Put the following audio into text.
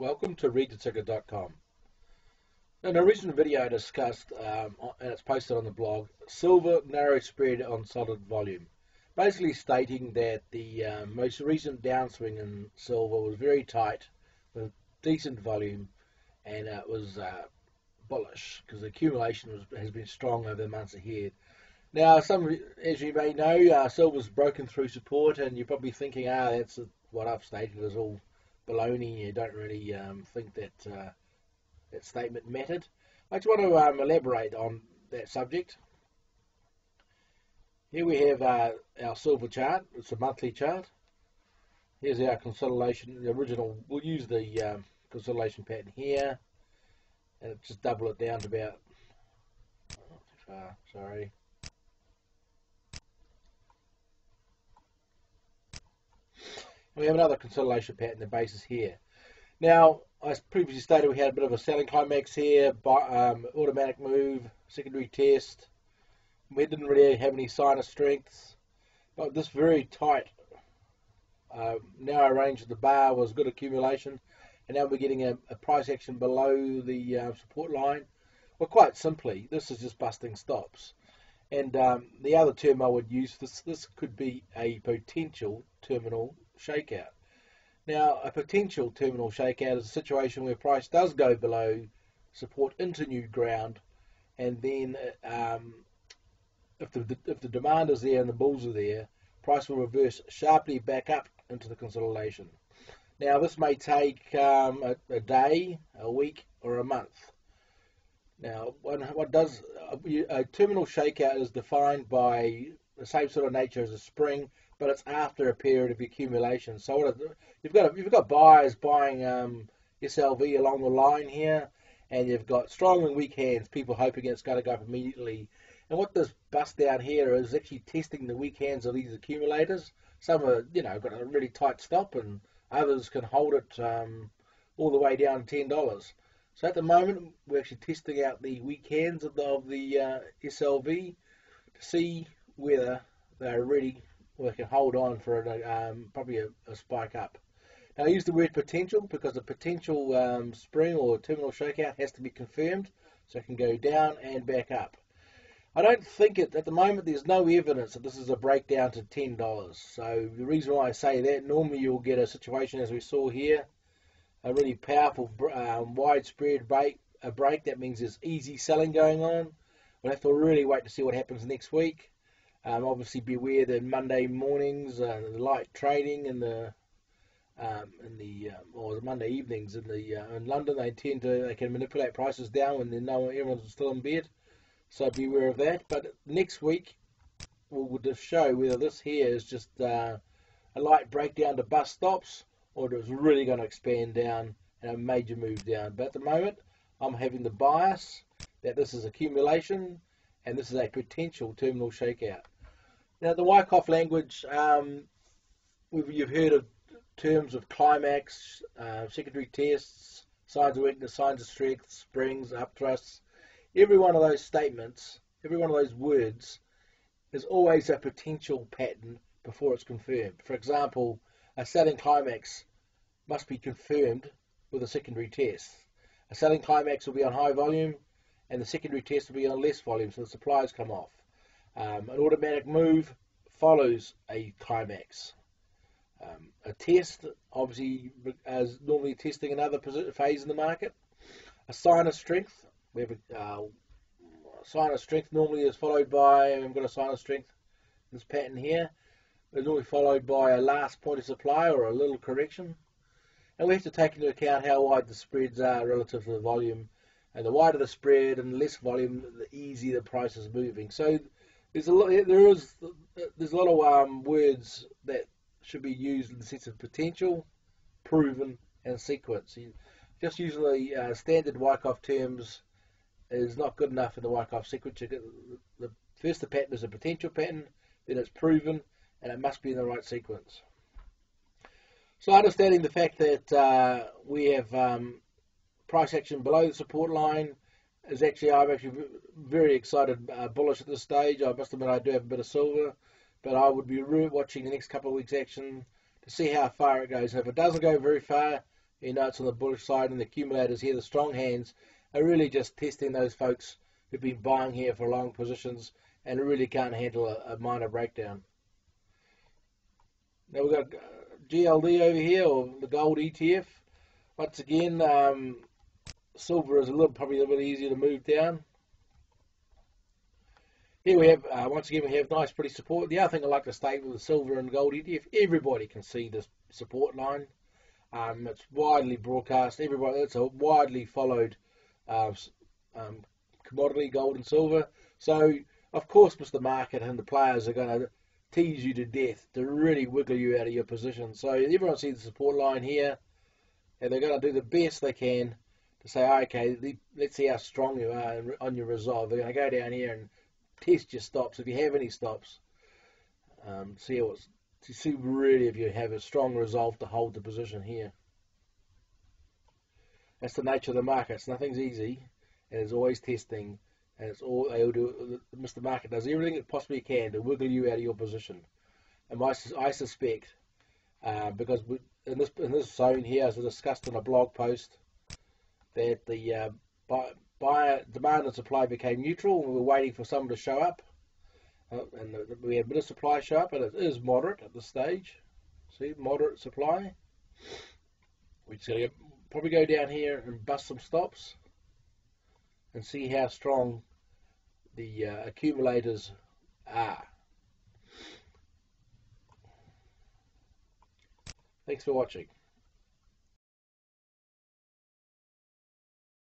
Welcome to readtheticker.com. In a recent video I discussed, and it's posted on the blog, silver narrow spread on solid volume, basically stating that the most recent downswing in silver was very tight with decent volume, and it was bullish because the accumulation has been strong over the months ahead. Now, as you may know, silver's broken through support, and you're probably thinking, that's what I've stated is all baloney. You don't really think that that statement mattered. I just want to elaborate on that subject. Here we have our silver chart. It's a monthly chart. Here's our consolidation. The original. We'll use the consolidation pattern here, and just double it down to about. Not too far. Sorry. We have another consolidation pattern. The base is here. Now, as previously stated, we had a bit of a selling climax here, automatic move, secondary test. We didn't really have any sign of strength, but this very tight narrow range of the bar was good accumulation, and now we're getting a price action below the support line. Well, quite simply, this is just busting stops. And the other term I would use, this could be a potential terminal shakeout. Now, a potential terminal shakeout is a situation where price does go below support into new ground, and then if the demand is there and the bulls are there, price will reverse sharply back up into the consolidation. Now, this may take a day, a week, or a month. Now, a terminal shakeout is defined by the same sort of nature as a spring, but it's after a period of accumulation. So you've got buyers buying SLV along the line here, and you've got strong and weak hands, people hoping it's going to go up immediately. And what this bust down here is actually testing the weak hands of these accumulators. Some are, got a really tight stop, and others can hold it all the way down to $10. So at the moment, we're actually testing out the weak hands of the SLV to see whether they're ready. We can hold on for probably a spike up. Now, I use the word potential because the potential spring or terminal shakeout has to be confirmed, so it can go down and back up. I don't think at the moment there's no evidence that this is a breakdown to $10. So the reason why I say that, normally you'll get a situation as we saw here, a really powerful widespread break. That means there's easy selling going on. We'll have to really wait to see what happens next week. Obviously, beware the Monday mornings, the light trading, and the Monday evenings in London. They can manipulate prices down when they know everyone's still in bed. So beware of that. But next week we'll just show whether this here is just a light breakdown to bust stops, or it's really going to expand down and a major move down. But at the moment, I'm having the bias that this is accumulation and this is a potential terminal shakeout. Now, the Wyckoff language, you've heard of terms of climax, secondary tests, signs of weakness, signs of strength, springs, upthrusts. Every one of those statements, every one of those words is always a potential pattern before it's confirmed. For example, a selling climax must be confirmed with a secondary test. A selling climax will be on high volume, and the secondary test will be on less volume, so the supplies come off. An automatic move follows a climax. A test, obviously, is normally testing another phase in the market. A sign of strength, we have a sign of strength normally is followed by, we've got a sign of strength, this pattern here, is normally followed by a last point of supply or a little correction. And we have to take into account how wide the spreads are relative to the volume. And the wider the spread and less volume, the easier the price is moving. So there's a lot of words that should be used in the sense of potential, proven, and sequence. Just using the standard Wyckoff terms is not good enough in the Wyckoff sequence. First, the pattern is a potential pattern, then it's proven, and it must be in the right sequence. So understanding the fact that we have price action below the support line I'm actually very excited, bullish at this stage. I must admit I do have a bit of silver, but I would be watching the next couple of weeks action to see how far it goes. If it doesn't go very far, You know it's on the bullish side, and the accumulators here, the strong hands, are really just testing those folks who've been buying here for long positions and really can't handle a minor breakdown. Now we've got GLD over here, or the gold ETF. Once again, silver is probably a little bit easier to move down. Here we have, once again, we have nice, pretty support. The other thing I like to state with the silver and gold ETF, everybody can see this support line. It's widely broadcast. It's a widely followed commodity, gold and silver. So, of course, Mr. Market and the players are going to tease you to death to really wiggle you out of your position. So everyone sees the support line here, and they're going to do the best they can to say, okay, let's see how strong you are on your resolve. They're going to go down here and test your stops, if you have any stops. See really if you have a strong resolve to hold the position here. That's the nature of the markets. Nothing's easy, and it's always testing. And it's all they'll do. Mr. Market does everything it possibly can to wiggle you out of your position. And I suspect, because in this zone here, as I discussed in a blog post, that the demand and supply became neutral, and we were waiting for someone to show up. And we had a bit of supply show up, and it is moderate at this stage. See, moderate supply. We're just going to probably go down here and bust some stops and see how strong the accumulators are. Thanks for watching.